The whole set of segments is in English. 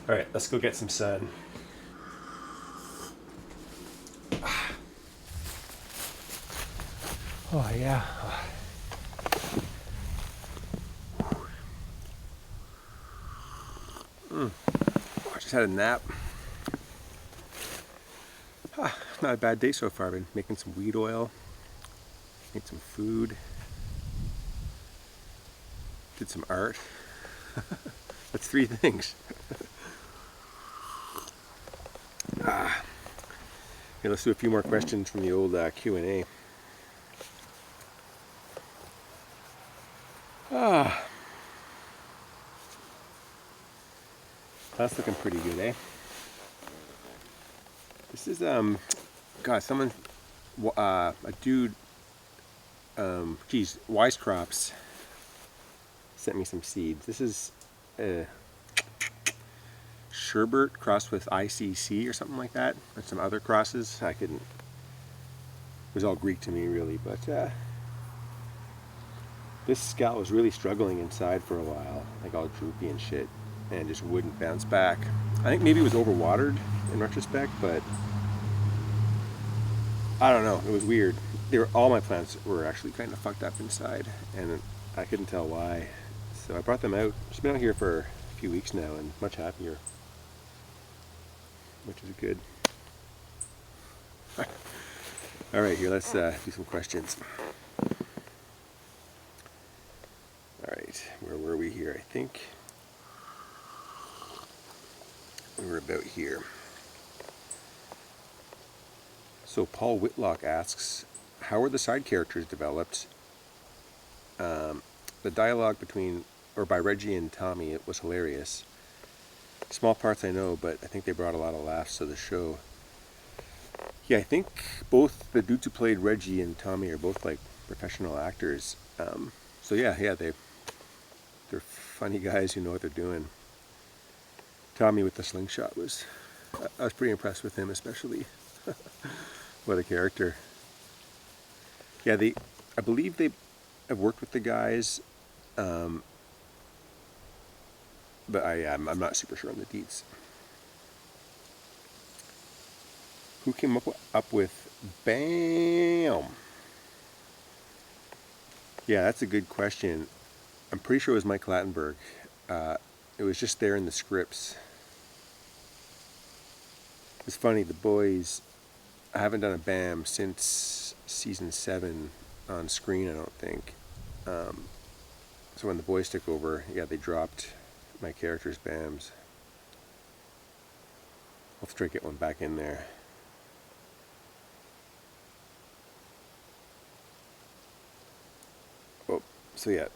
All right, let's go get some sun. Oh yeah. I just had a nap. Not a bad day so far. I've been making some weed oil, made some food, did some art. That's 3 things. Okay, let's do a few more questions from the old Q&A. That's looking pretty good, eh? This is God, someone, a dude, Wisecrops sent me some seeds. This is Sherbert crossed with ICC or something like that, or some other crosses. I couldn't. It was all Greek to me, really, but this scout was really struggling inside for a while, like all droopy and shit, and just wouldn't bounce back. I think maybe it was overwatered in retrospect, but I don't know. It was weird. All my plants were actually kind of fucked up inside, and I couldn't tell why. So I brought them out. It's been out here for a few weeks now, and much happier, which is good. All right, here, let's do some questions. All right, where were we here? I think we were about here. So Paul Whitlock asks, how were the side characters developed? The dialogue by Reggie and Tommy, it was hilarious. Small parts I know, but I think they brought a lot of laughs to the show. Yeah, I think both the dudes who played Reggie and Tommy are both like professional actors. So yeah, they're funny guys who know what they're doing. Tommy with the slingshot I was pretty impressed with him, especially. What a character. Yeah, I believe they have worked with the guys, but I'm not super sure on the deets. Who came up with BAM? Yeah, that's a good question. I'm pretty sure it was Mike Lattenberg. It was just there in the scripts. It's funny, the boys, I haven't done a BAM since season 7 on screen, I don't think. So when the boys took over, yeah, they dropped my character's BAMs. I'll have to try to get one back in there. Oh, so yeah,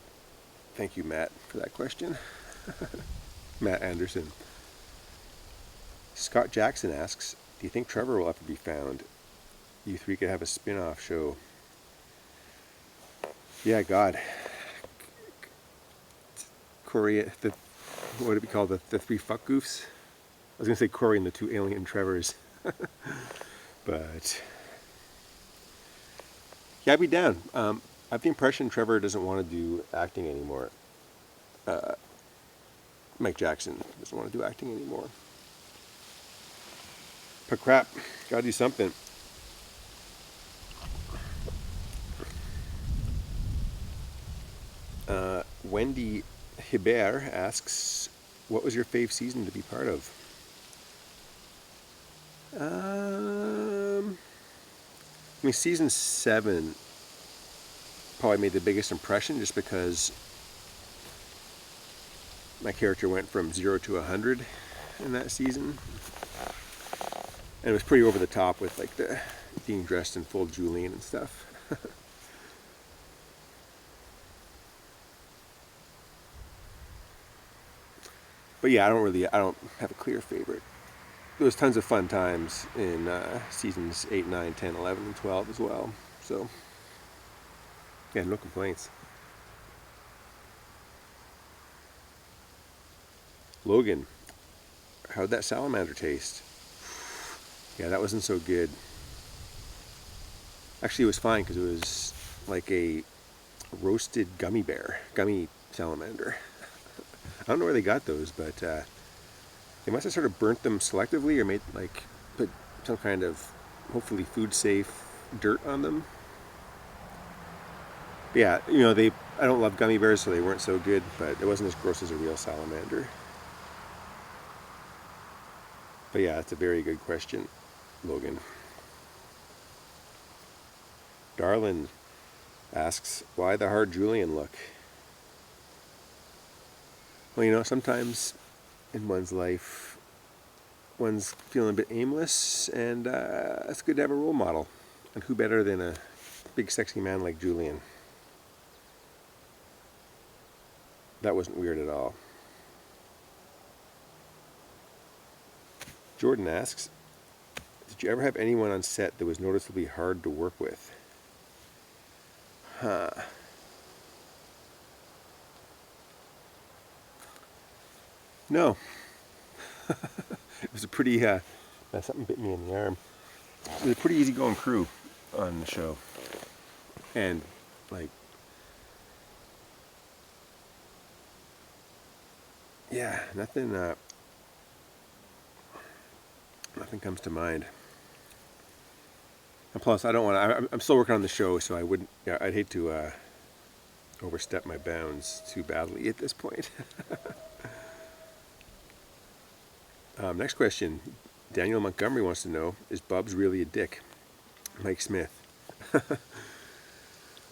thank you, Matt, for that question. Matt Anderson. Scott Jackson asks, do you think Trevor will ever be found? You 3 could have a spin-off show. Yeah, God. Corey, what would it be called? The 3 fuck goofs? I was going to say Corey and the 2 alien Trevors. But yeah, I'd be down. I have the impression Trevor doesn't want to do acting anymore. Mike Jackson doesn't want to do acting anymore. But crap, gotta do something. Wendy Hibert asks, what was your fave season to be part of? I mean, season 7 probably made the biggest impression just because my character went from 0 to 100 in that season. And it was pretty over the top with like the being dressed in full Julian and stuff. But yeah, I don't have a clear favorite. There was tons of fun times in seasons 8, 9, 10, 11, and 12 as well. So yeah, no complaints. Logan, how'd that salamander taste? Yeah, that wasn't so good. Actually, it was fine because it was like a roasted gummy salamander. I don't know where they got those, but They must have sort of burnt them selectively or made like put some kind of hopefully food safe dirt on them. But yeah, I don't love gummy bears, so they weren't so good, but it wasn't as gross as a real salamander. But yeah, that's a very good question, Logan. Darlin asks, why the hard Julian look? Well, sometimes in one's life, one's feeling a bit aimless, and it's good to have a role model. And who better than a big sexy man like Julian? That wasn't weird at all. Jordan asks, did you ever have anyone on set that was noticeably hard to work with? Huh. No. It was a pretty, something bit me in the arm. It was a pretty easygoing crew on the show. And, like, yeah, nothing comes to mind. And plus, I don't want to, I'm still working on the show, so I'd hate to overstep my bounds too badly at this point. Next question. Daniel Montgomery wants to know, is Bubs really a dick? Mike Smith.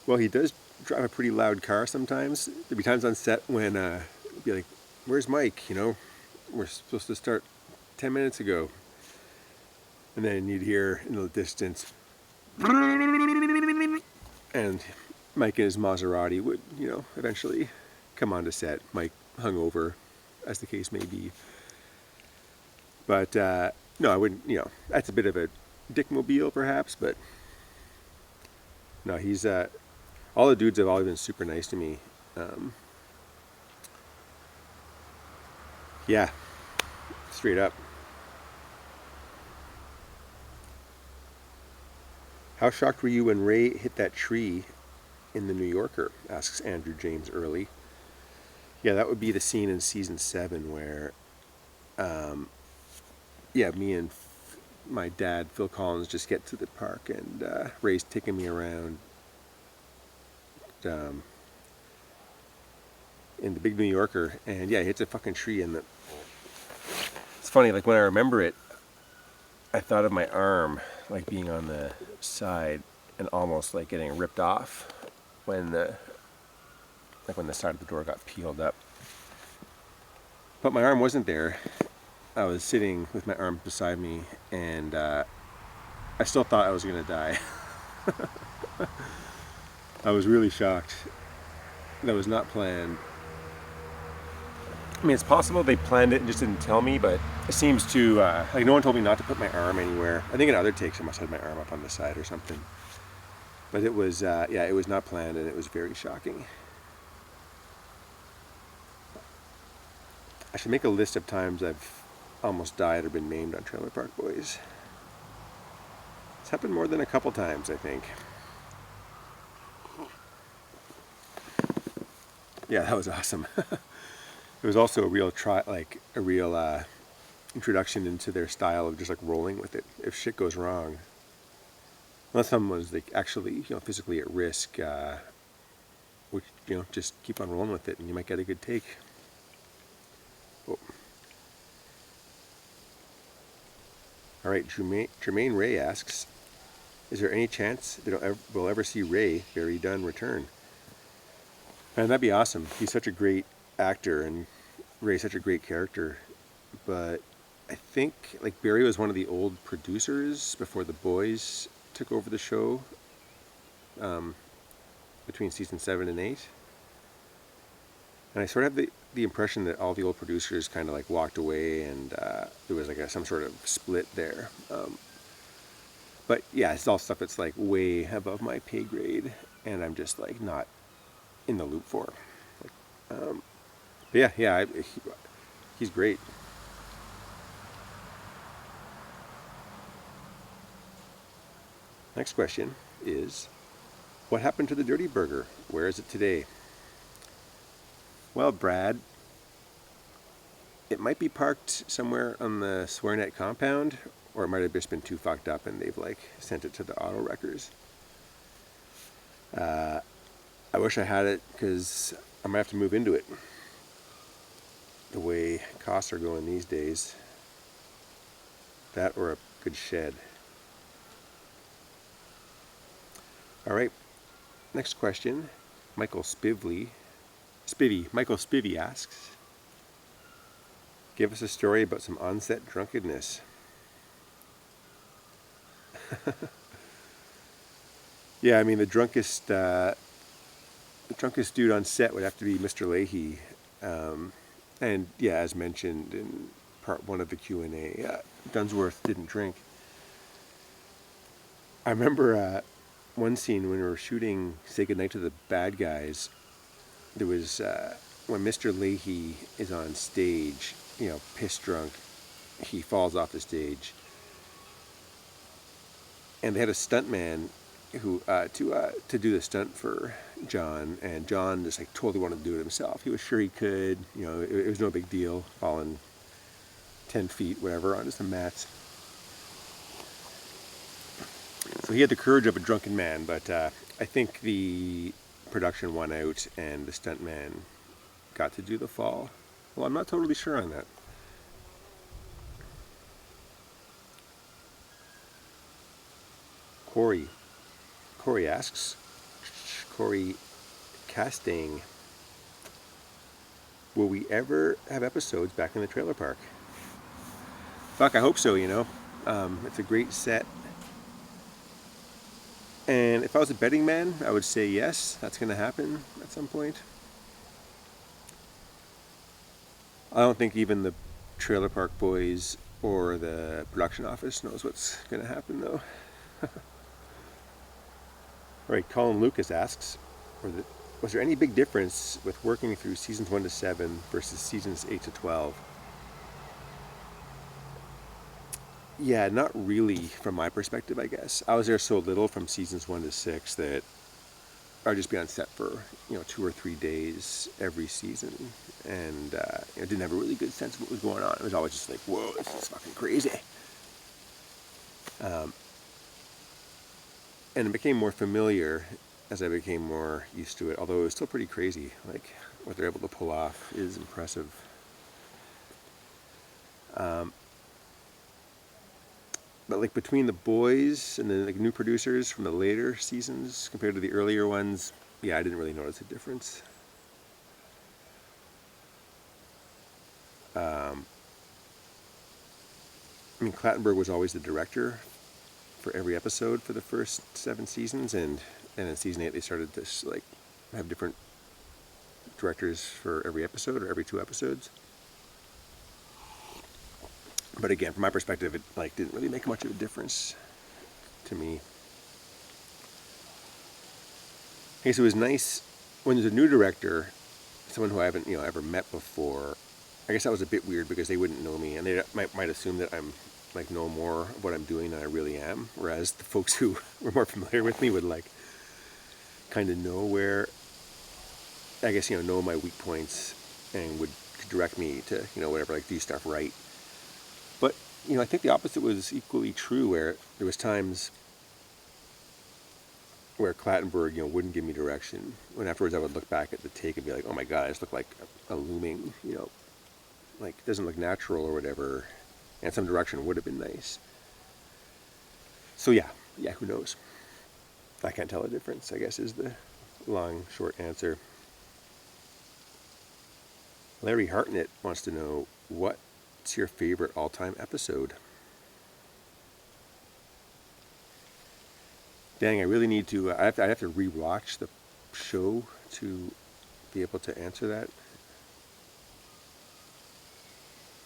Well, he does drive a pretty loud car sometimes. There'd be times on set when he'd be like, where's Mike? We're supposed to start 10 minutes ago. And then you'd hear in the distance, and Mike and his Maserati would, eventually come onto set. Mike hungover, as the case may be. But, no, I wouldn't, that's a bit of a dickmobile perhaps, but no, he's, all the dudes have always been super nice to me. Yeah, straight up. How shocked were you when Ray hit that tree in The New Yorker? Asks Andrew James Early. Yeah, that would be the scene in season 7 where, me and my dad, Phil Collins, just get to the park, and Ray's taking me around in the big New Yorker, and yeah, he hits a fucking tree, and it's funny, like when I remember it, I thought of my arm like being on the side and almost like getting ripped off when the side of the door got peeled up. But my arm wasn't there. I was sitting with my arm beside me, and I still thought I was gonna die. I was really shocked. That was not planned. I mean, it's possible they planned it and just didn't tell me, but it seems to, like no one told me not to put my arm anywhere. I think in other takes I must have had my arm up on the side or something. But it was, it was not planned, and it was very shocking. I should make a list of times I've almost died or been maimed on Trailer Park Boys. It's happened more than a couple times, I think. Yeah, that was awesome. It was also a real introduction into their style of just like rolling with it. If shit goes wrong, unless someone's like actually physically at risk, which just keep on rolling with it, and you might get a good take. Oh. All right, Jermaine Ray asks, is there any chance that we'll ever see Ray, Barry Dunn, return? And that'd be awesome. He's such a great actor, and Ray's such a great character. But I think like Barry was one of the old producers before the boys took over the show, between season 7 and 8. And I sort of have the impression that all the old producers kind of like walked away, and there was like some sort of split there. But yeah, it's all stuff that's like way above my pay grade, and I'm just like not in the loop for. But he's great. Next question is, what happened to the Dirty Burger? Where is it today? Well, Brad, It might be parked somewhere on the Swearnet compound, or it might have just been too fucked up and they've like sent it to the auto wreckers. I wish I had it because I might have to move into it. The way costs are going these days. That or a good shed. All right, next question. Michael Spivey asks, give us a story about some onset drunkenness. Yeah, I mean, the drunkest dude on set would have to be Mr. Leahy. And yeah, as mentioned in part 1 of the Q&A, Dunsworth didn't drink. I remember one scene when we were shooting Say Goodnight to the Bad Guys. There was, when Mr. Leahy is on stage, piss drunk, he falls off the stage. And they had a stuntman who to do the stunt for John, and John just like totally wanted to do it himself. He was sure he could, it was no big deal, falling 10 feet, whatever, on just the mats. So he had the courage of a drunken man, but I think the production won out and the stuntman got to do the fall. Well, I'm not totally sure on that. Corey asks, Corey Castang, will we ever have episodes back in the trailer park? Fuck, I hope so, It's a great set. And if I was a betting man, I would say yes, that's going to happen at some point. I don't think even the trailer park boys or the production office knows what's going to happen, though. All right, Colin Lucas asks, was there any big difference with working through seasons 1 to 7 versus seasons 8 to 12? Yeah, not really from my perspective, I guess. I was there so little from seasons 1 to 6 that I'd just be on set for 2 or 3 days every season, and I didn't have a really good sense of what was going on. It was always just like, whoa, this is fucking crazy. And it became more familiar as I became more used to it, although it was still pretty crazy. Like, what they're able to pull off is impressive. But like between the boys and the like new producers from the later seasons compared to the earlier ones, yeah, I didn't really notice a difference. I mean, Clattenburg was always the director for every episode for the first 7 seasons, and in season 8 they started to like have different directors for every episode or every 2 episodes. But again, from my perspective, it like didn't really make much of a difference to me. Okay, so it was nice when there's a new director, someone who I haven't ever met before. I guess that was a bit weird because they wouldn't know me, and they might assume that I'm like know more of what I'm doing than I really am. Whereas the folks who were more familiar with me would like kind of know where, I guess know my weak points and would direct me to whatever, like do stuff right. But I think the opposite was equally true, where there was times where Clattenburg wouldn't give me direction, when afterwards I would look back at the take and be like, oh my god, I just look like a looming, like it doesn't look natural or whatever, and some direction would have been nice. So yeah, who knows? I can't tell a difference, I guess, is the long, short answer. Larry Hartnett wants to know, what's your favorite all-time episode? Dang, I really need to, I have to rewatch the show to be able to answer that.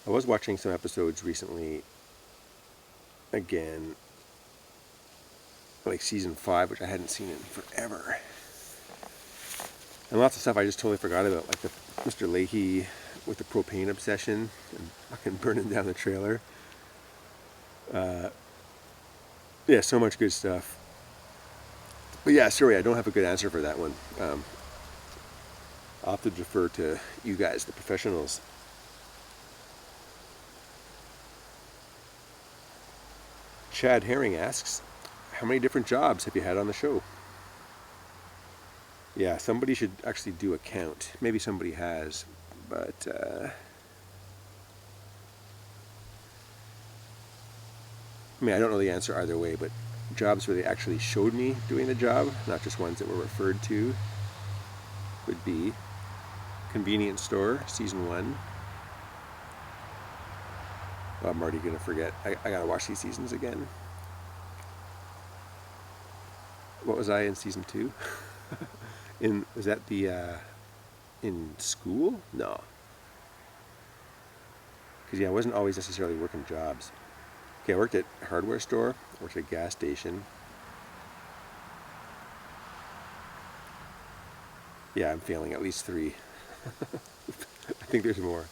I was watching some episodes recently, again, like season 5, which I hadn't seen in forever. And lots of stuff I just totally forgot about, like the Mr. Leahy with the propane obsession and fucking burning down the trailer. Yeah, so much good stuff. But yeah, sorry, I don't have a good answer for that one. I'll have to defer to you guys, the professionals. Chad Herring asks, how many different jobs have you had on the show? Yeah, somebody should actually do a count. Maybe somebody has, but I mean, I don't know the answer either way, but jobs where they actually showed me doing the job, not just ones that were referred to, would be Convenience Store, Season 1. Oh, I'm already going to forget. I got to watch these seasons again. What was I in Season 2? Was that in school? No. Because, yeah, I wasn't always necessarily working jobs. Okay, I worked at a hardware store, worked at a gas station. Yeah, I'm failing at least 3. I think there's more.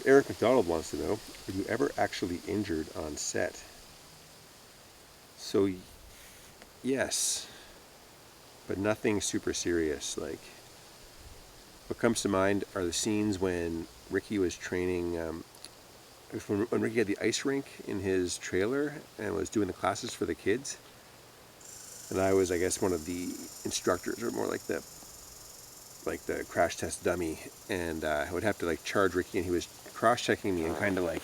Eric McDonald wants to know, were you ever actually injured on set? So, yes, but nothing super serious. Like, what comes to mind are the scenes when Ricky was training, when Ricky had the ice rink in his trailer and was doing the classes for the kids. And I was, I guess, one of the instructors, or more like the crash test dummy. And I would have to like charge Ricky, and he was cross-checking me, and kind of like,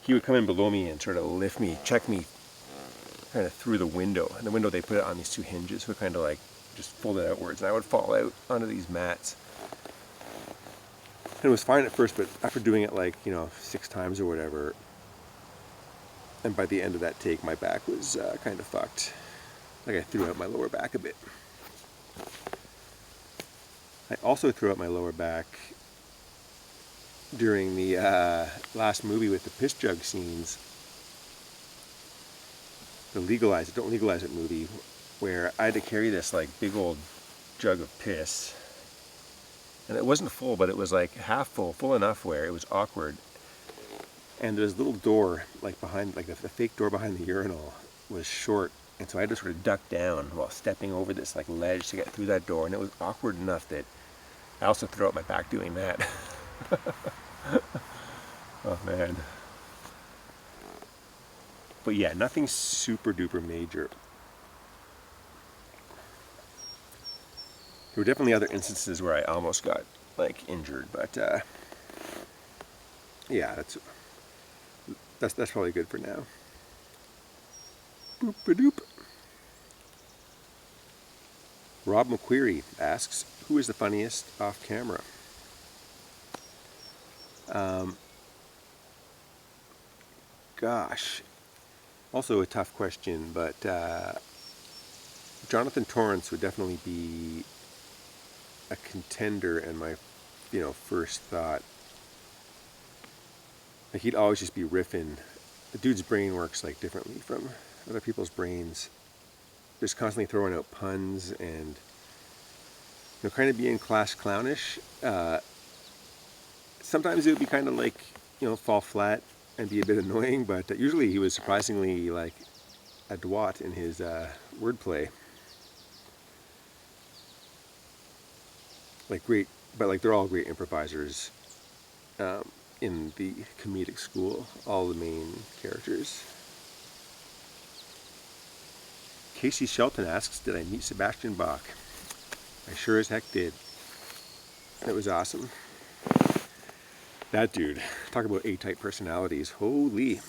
he would come in below me and sort of lift me, check me kind of through the window. And the window, they put it on these 2 hinges, so it kind of like just folded outwards, and I would fall out onto these mats. And it was fine at first, but after doing it like, 6 times or whatever, and by the end of that take, my back was kind of fucked. Like, I threw out my lower back a bit. I also threw out my lower back during the last movie with the piss jug scenes. The Legalize It, Don't Legalize It movie, where I had to carry this like big old jug of piss. And it wasn't full, but it was like half full, full enough where it was awkward. And there was a little door, like behind, like the fake door behind the urinal was short. And so I had to sort of duck down while stepping over this like ledge to get through that door. And it was awkward enough that I also threw out my back doing that. Oh man. But yeah, nothing super duper major. There were definitely other instances where I almost got like injured, but yeah, that's probably good for now. Boop-a-doop. Rob McQueary asks, who is the funniest off camera? Gosh, also a tough question, but Jonathan Torrance would definitely be a contender and my, first thought. Like, he'd always just be riffing. The dude's brain works like differently from other people's brains. Just constantly throwing out puns and, kind of being class clownish. Sometimes it would be kind of like, fall flat and be a bit annoying, but usually he was surprisingly like adroit in his wordplay. Like great, but like they're all great improvisers in the comedic school, all the main characters. Casey Shelton asks, did I meet Sebastian Bach? I sure as heck did. It was awesome. That dude, talk about A-type personalities, holy.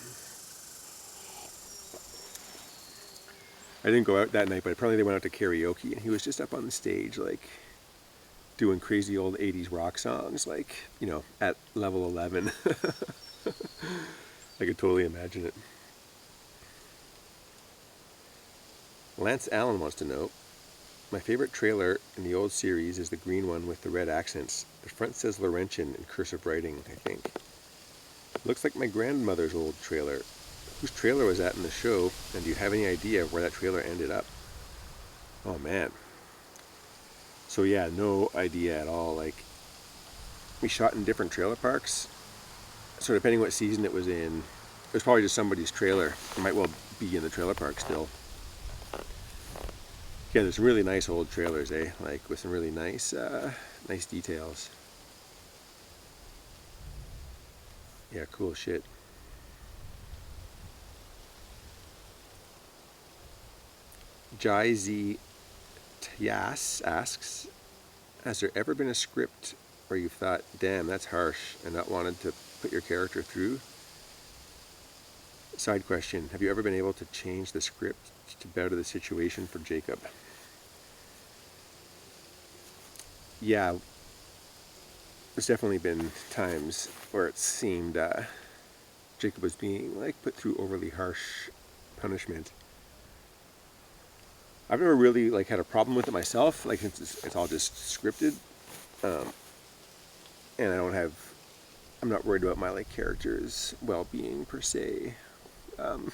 I didn't go out that night, but apparently they went out to karaoke, and he was just up on the stage, like, doing crazy old 80s rock songs, like, at level 11. I could totally imagine it. Lance Allen wants to know, my favorite trailer in the old series is the green one with the red accents. The front says Laurentian in cursive writing, I think. Looks like my grandmother's old trailer. Whose trailer was that in the show, and do you have any idea where that trailer ended up? Oh man. So yeah, no idea at all. Like, we shot in different trailer parks, so depending what season it was in, it was probably just somebody's trailer. It might well be in the trailer park still. Yeah, there's some really nice old trailers, like with some really nice, nice details. Yeah, cool shit. Jai Z Tyas asks, has there ever been a script where you've thought, damn, that's harsh, and not wanted to put your character through? Side question, have you ever been able to change the script to better the situation for Jacob? Yeah, there's definitely been times where it seemed Jacob was being like put through overly harsh punishment. I've never really like had a problem with it myself. Like it's all just scripted, um, and I'm not worried about my like character's well-being per se. Um,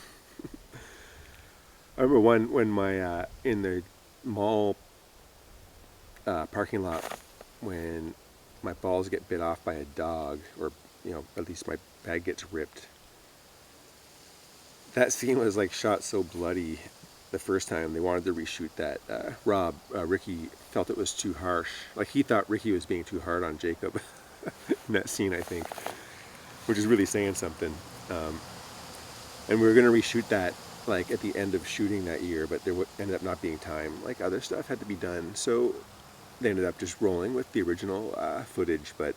I remember one when my in the mall parking lot when my balls get bit off by a dog, or at least my bag gets ripped. That scene was like shot so bloody. The first time they wanted to reshoot that, Ricky felt it was too harsh. Like he thought Ricky was being too hard on Jacob in that scene, I think, which is really saying something. And we were going to reshoot that like at the end of shooting that year, but ended up not being time. Like other stuff had to be done, so they ended up just rolling with the original footage. But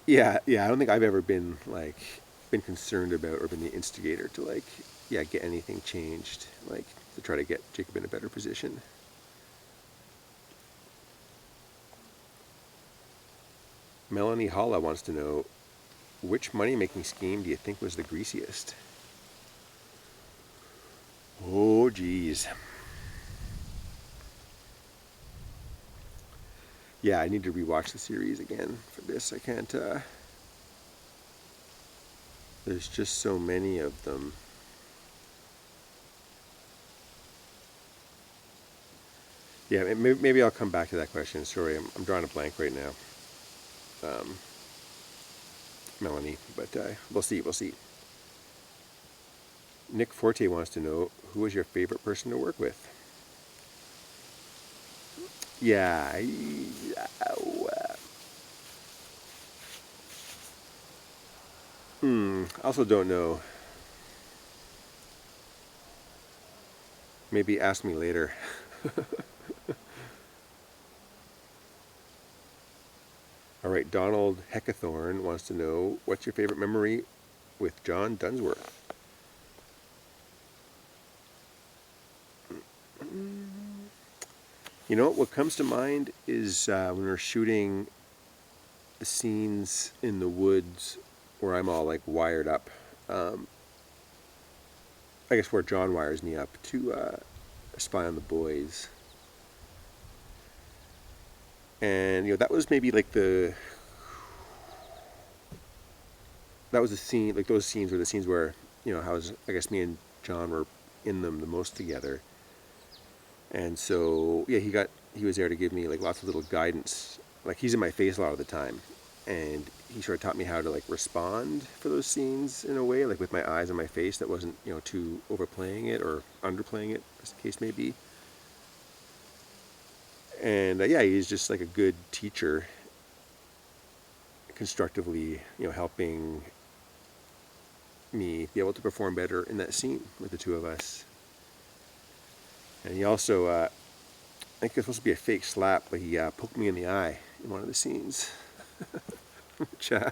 yeah, I don't think I've ever been concerned about or been the instigator to get anything changed, like to try to get Jacob in a better position. Melanie Holla wants to know, which money-making scheme do you think was the greasiest? Oh, geez. Yeah, I need to rewatch the series again for this. I can't, there's just so many of them. Yeah, maybe I'll come back to that question. Sorry, I'm drawing a blank right now, Melanie, but we'll see. Nick Forte wants to know, who was your favorite person to work with? Yeah, I also don't know. Maybe ask me later. All right, Donald Heckathorn wants to know, what's your favorite memory with John Dunsworth? You know, what comes to mind is when we're shooting the scenes in the woods where I'm all like wired up. Um, I guess where John wires me up to spy on the boys. And that was maybe like that was the scene, like those scenes were the scenes where how I guess me and John were in them the most together. And so yeah, he was there to give me like lots of little guidance. Like he's in my face a lot of the time, and he sort of taught me how to like respond for those scenes in a way, like with my eyes on my face, that wasn't too overplaying it or underplaying it, as the case may be. And yeah, he's just like a good teacher, constructively helping me be able to perform better in that scene with the two of us. And he also, I think it was supposed to be a fake slap, but he poked me in the eye in one of the scenes. Which, and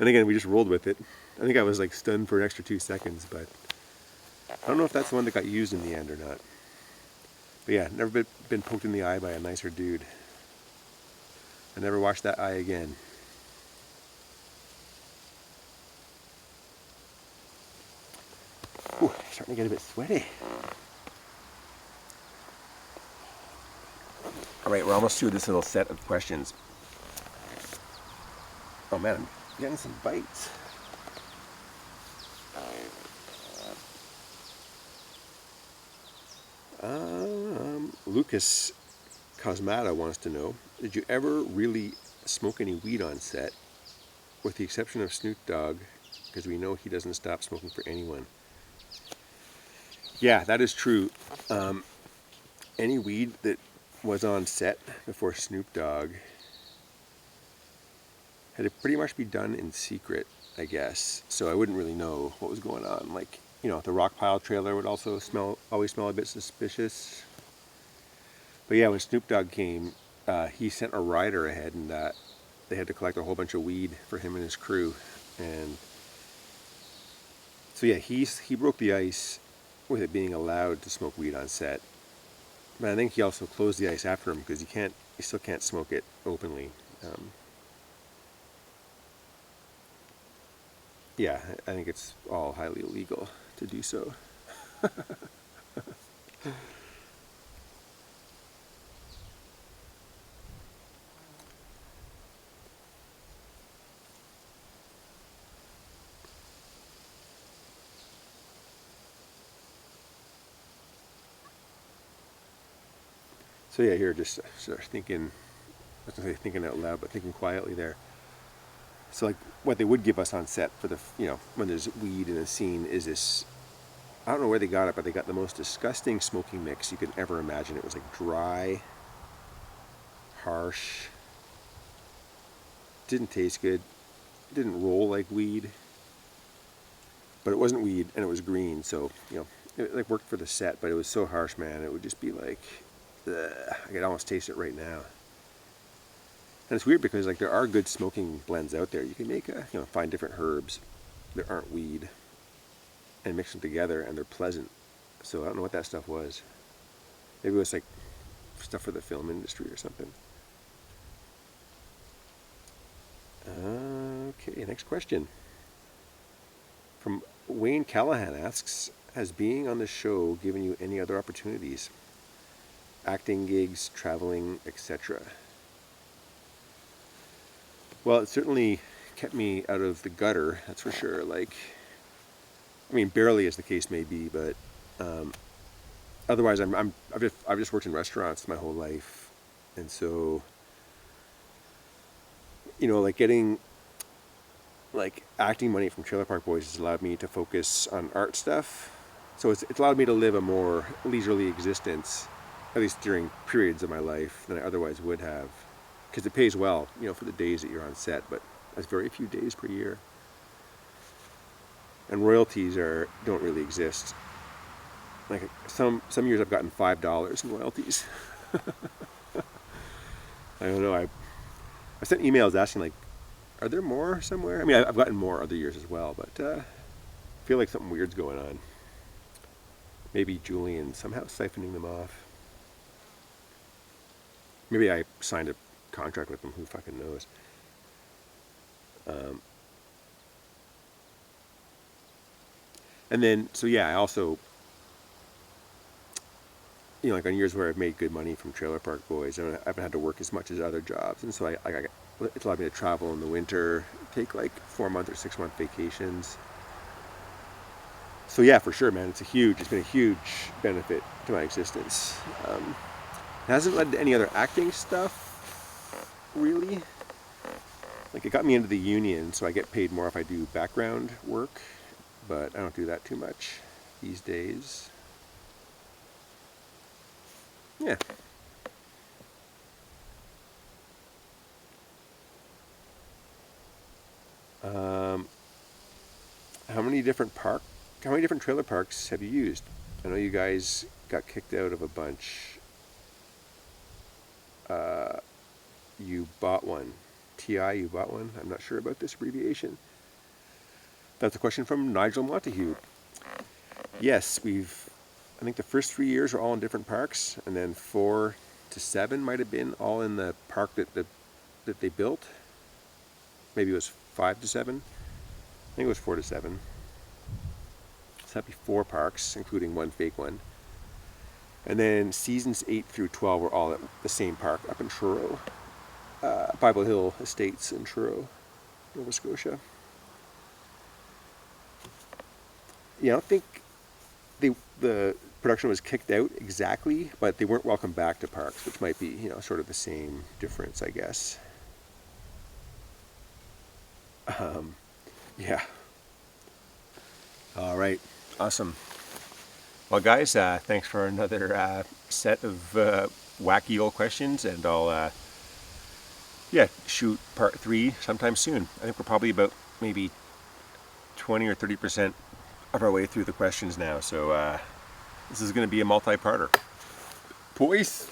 again, we just rolled with it. I think I was like stunned for an extra 2 seconds, but I don't know if that's the one that got used in the end or not. But yeah, never been poked in the eye by a nicer dude. I never washed that eye again. Ooh, starting to get a bit sweaty. All right, we're almost through this little set of questions. Oh man, I'm getting some bites. Lucas Cosmata wants to know, did you ever really smoke any weed on set, with the exception of Snoop Dogg, because we know he doesn't stop smoking for anyone? Yeah, that is true. Any weed that was on set before Snoop Dogg, had to pretty much be done in secret, I guess. So I wouldn't really know what was going on. Like, the rock pile trailer would also always smell a bit suspicious. But yeah, when Snoop Dogg came, he sent a rider ahead, and they had to collect a whole bunch of weed for him and his crew. And so yeah, he broke the ice with it being allowed to smoke weed on set. But I think he also closed the ice after him because you still can't smoke it openly. Yeah, I think it's all highly illegal to do so. So yeah, here just sort of thinking, I was gonna say thinking out loud, but thinking quietly there. So like what they would give us on set for when there's weed in a scene is this, I don't know where they got it, but they got the most disgusting smoking mix you could ever imagine. It was like dry, harsh, didn't taste good, didn't roll like weed, but it wasn't weed and it was green, so it like worked for the set, but it was so harsh, man. It would just be like, ugh, I could almost taste it right now. And it's weird because like there are good smoking blends out there. You can make find different herbs that aren't weed and mix them together, and they're pleasant. So I don't know what that stuff was. Maybe it was like stuff for the film industry or something. Okay, next question. From Wayne Callahan asks, has being on the show given you any other opportunities? Acting gigs, traveling, etc. Well, it certainly kept me out of the gutter, that's for sure. Like, I mean, barely as the case may be, but otherwise, I've just worked in restaurants my whole life, and so like getting like acting money from Trailer Park Boys has allowed me to focus on art stuff. So it's allowed me to live a more leisurely existence, at least during periods of my life, than I otherwise would have. Because it pays well, for the days that you're on set, but that's very few days per year. And royalties don't really exist. Like some years I've gotten $5 in royalties. I don't know. I sent emails asking like, are there more somewhere? I mean, I've gotten more other years as well, but I feel like something weird's going on. Maybe Julian somehow siphoning them off. Maybe I signed a contract with them. Who fucking knows? And then, so yeah, I also, like on years where I've made good money from Trailer Park Boys, I haven't had to work as much as other jobs, and so it's allowed me to travel in the winter, take like 4-month or 6-month vacations. So yeah, for sure, man, it's been a huge benefit to my existence. It hasn't led to any other acting stuff, really. Like, it got me into the union, so I get paid more if I do background work, but I don't do that too much these days. Yeah. How many different trailer parks have you used? I know you guys got kicked out of a bunch. You bought one. You bought one? I'm not sure about this abbreviation. That's a question from Nigel Montague. Yes, I think the first 3 years were all in different parks, and then 4 to 7 might have been all in the park that they built. Maybe it was 5 to 7. I think it was 4 to 7. So that'd be 4 parks, including one fake one. And then seasons 8 through 12 were all at the same park up in Truro. Bible Hill Estates in Truro, Nova Scotia. Yeah, I don't think the production was kicked out exactly, but they weren't welcome back to parks, which might be, sort of the same difference, I guess. Yeah. All right. Awesome. Well, guys, thanks for another set of wacky old questions, and I'll yeah, shoot part 3 sometime soon. I think we're probably about maybe 20 or 30% of our way through the questions now, so this is going to be a multi-parter. Peace!